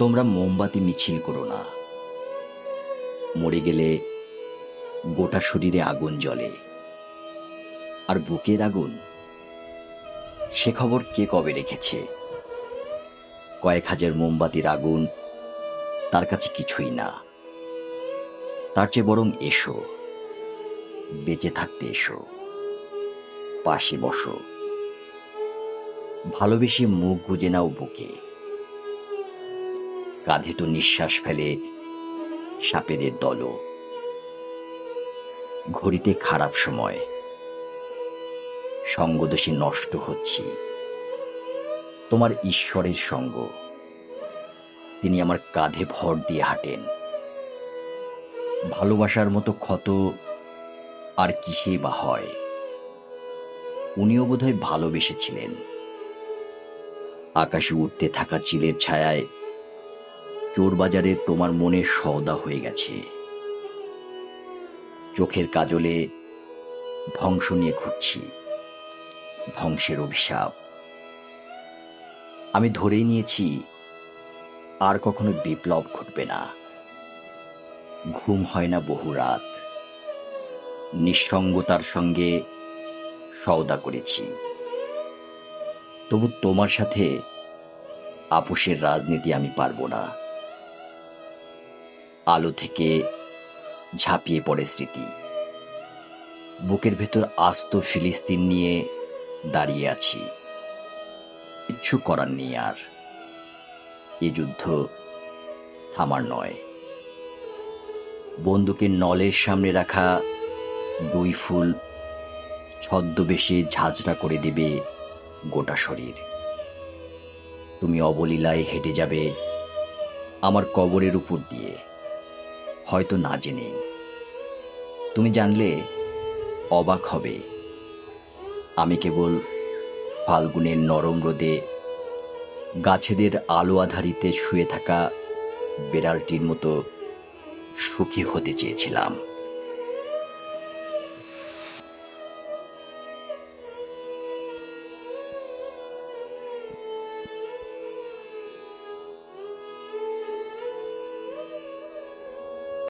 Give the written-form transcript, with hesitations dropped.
তোমরা মোমবাতি মিছিল করো না। মরে গেলে গোটা শরীরে আগুন জ্বলে, আর বুকের আগুন, সে খবর কে কবে রেখেছে? কয়েক হাজার মোমবাতির আগুন তার কাছে কিছুই না। তার চেয়ে বরং এসো, বেঁচে থাকতে এসো, পাশে বসো, ভালোবেসে মুখ গুজে নাও বুকে। কাঁধে তো নিঃশ্বাস ফেলে সাপেদের দলও। ঘড়িতে খারাপ সময়, সঙ্গদোষে নষ্ট হচ্ছি। তোমার ঈশ্বরের সঙ্গ, তিনি আমার কাঁধে ভর দিয়ে হাঁটেন। ভালোবাসার মতো ক্ষত আর কিসেই বা হয়? উনিও বোধহয় ভালোবেসেছিলেন। আকাশে উঠতে থাকা চিলের ছায়ায় চোরবাজারে তোমার মনের সওদা হয়ে গেছে। চোখের কাজলে ধ্বংস নিয়ে ঘুরছি, ধ্বংসের অভিশাপ। আমি ধরেই নিয়েছি আর কখনো বিপ্লব ঘটবে না। ঘুম হয় না বহু রাত, নিঃসঙ্গতার সঙ্গে সওদা করেছি। তবু তোমার সাথে আপোষের রাজনীতি আমি পারবো না। আলো থেকে ঝাঁপিয়ে পড়ে স্মৃতি। বুকের ভেতর আস্ত ফিলিস্তিন নিয়ে দাঁড়িয়ে আছি। কিচ্ছু করার নেই আর। এ যুদ্ধ থামার নয়। বন্দুকের নলের সামনে রাখা দুই ফুল ছদ্মবেশে ঝাঁঝরা করে দেবে গোটা শরীর। তুমি অবলীলায় হেঁটে যাবে আমার কবরের উপর দিয়ে, হয়তো না জেনেই। তুমি জানলে অবাক হবে, আমি কেবল ফাল্গুনের নরম রোদে গাছেদের আলো আধারিতে শুয়ে থাকা বেড়ালটির মতো সুখী হতে চেয়েছিলাম।